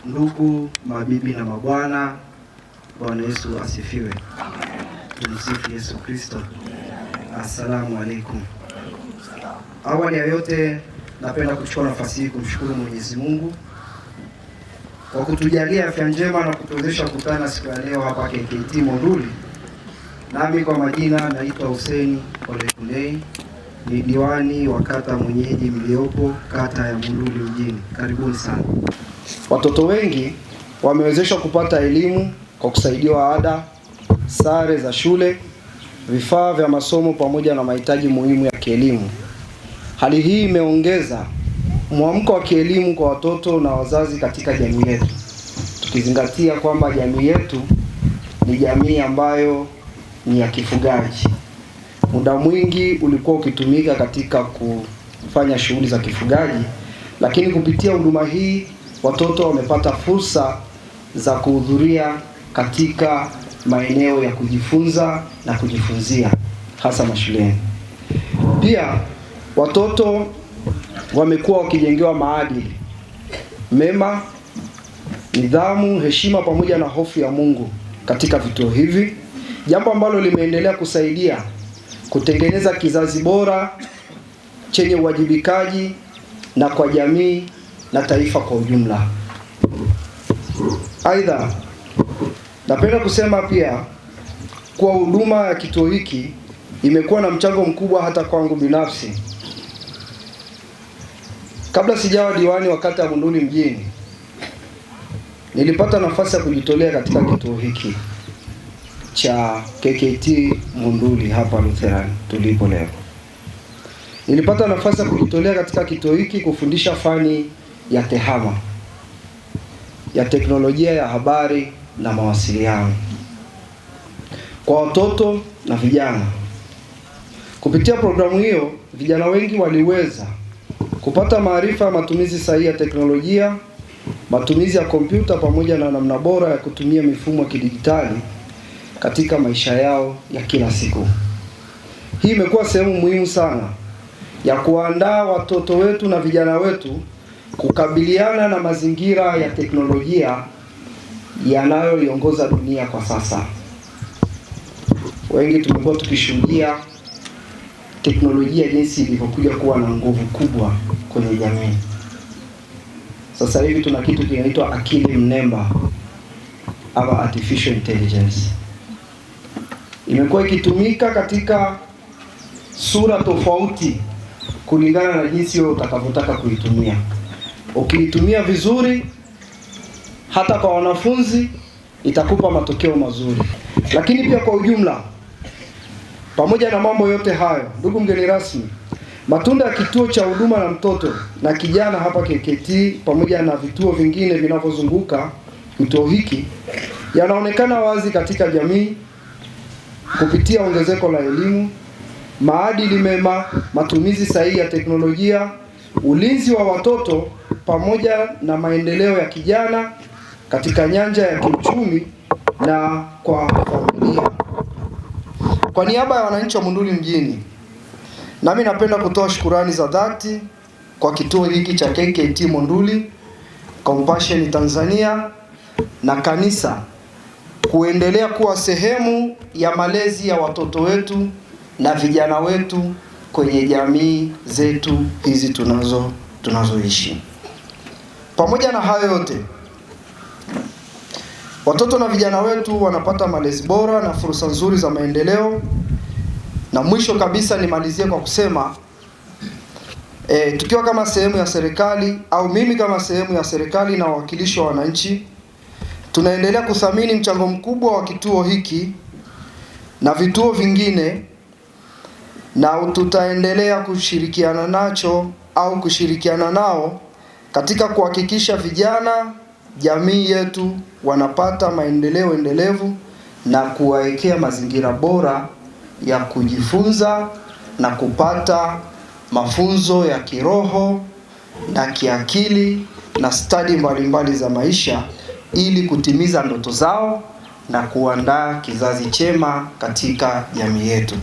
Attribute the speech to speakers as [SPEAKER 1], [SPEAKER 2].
[SPEAKER 1] Ndugu mabibi na mabwana, Bwana Yesu asifiwe. Tumsifu Yesu Kristo. Assalamu alaikum. Awali ya yote, napenda kuchukua nafasi hii kumshukuru Mwenyezi Mungu kwa kutujalia afya njema na kutuwezesha kukutana siku ya leo hapa KKKT Monduli. Nami kwa majina naitwa Hussein Ole Kunei, ni diwani wa kata mwenyeji mliopo kata ya Monduli mjini. Karibuni sana. Watoto wengi wamewezeshwa kupata elimu kwa kusaidiwa ada, sare za shule, vifaa vya masomo pamoja na mahitaji muhimu ya kielimu. Hali hii imeongeza mwamko wa kielimu kwa watoto na wazazi katika jamii yetu, tukizingatia kwamba jamii yetu ni jamii ambayo ni ya kifugaji. Muda mwingi ulikuwa ukitumika katika kufanya shughuli za kifugaji, lakini kupitia huduma hii watoto wamepata fursa za kuhudhuria katika maeneo ya kujifunza na kujifunzia, hasa mashuleni. Pia watoto wamekuwa wakijengewa maadili mema, nidhamu, heshima pamoja na hofu ya Mungu katika vituo hivi, jambo ambalo limeendelea kusaidia kutengeneza kizazi bora chenye uwajibikaji na kwa jamii na taifa kwa ujumla. Aidha, napenda kusema pia kuwa huduma ya kituo hiki imekuwa na mchango mkubwa hata kwangu binafsi. Kabla sijawa diwani wa kata ya Monduli mjini, nilipata nafasi ya kujitolea katika kituo hiki cha KKKT Monduli hapa Lutheran tulipo leo. Nilipata nafasi ya kujitolea katika kituo hiki kufundisha fani ya TEHAMA, ya teknolojia ya habari na mawasiliano, kwa watoto na vijana. Kupitia programu hiyo, vijana wengi waliweza kupata maarifa ya matumizi sahihi ya teknolojia, matumizi ya kompyuta pamoja na namna bora ya kutumia mifumo ya kidijitali katika maisha yao ya kila siku. Hii imekuwa sehemu muhimu sana ya kuandaa watoto wetu na vijana wetu kukabiliana na mazingira ya teknolojia yanayoiongoza dunia kwa sasa. Wengi tumekuwa tukishuhudia teknolojia jinsi ilivyokuja kuwa na nguvu kubwa kwenye jamii. Sasa hivi tuna kitu kinaitwa akili mnemba ama artificial intelligence. Imekuwa ikitumika katika sura tofauti kulingana na jinsi wewe utakavyotaka kuitumia. Ukiitumia vizuri, hata kwa wanafunzi itakupa matokeo mazuri. Lakini pia kwa ujumla, pamoja na mambo yote hayo, ndugu mgeni rasmi, matunda ya kituo cha huduma na mtoto na kijana hapa KKKT pamoja na vituo vingine vinavyozunguka kituo hiki yanaonekana wazi katika jamii kupitia ongezeko la elimu, maadili mema, matumizi sahihi ya teknolojia, ulinzi wa watoto pamoja na maendeleo ya kijana katika nyanja ya kiuchumi na kwa familia. Kwa niaba ya wananchi wa Monduli mjini, nami napenda kutoa shukurani za dhati kwa kituo hiki cha KKKT Monduli, Compassion Tanzania na kanisa kuendelea kuwa sehemu ya malezi ya watoto wetu na vijana wetu kwenye jamii zetu hizi tunazoishi. Pamoja na hayo yote, watoto na vijana wetu wanapata malezi bora na fursa nzuri za maendeleo. Na mwisho kabisa nimalizie kwa kusema tukiwa kama sehemu ya serikali au mimi kama sehemu ya serikali na wawakilishi wa wananchi, tunaendelea kuthamini mchango mkubwa wa kituo hiki na vituo vingine, na tutaendelea kushirikiana nao katika kuhakikisha vijana, jamii yetu wanapata maendeleo endelevu na kuwawekea mazingira bora ya kujifunza na kupata mafunzo ya kiroho na kiakili na stadi mbalimbali za maisha ili kutimiza ndoto zao na kuandaa kizazi chema katika jamii yetu.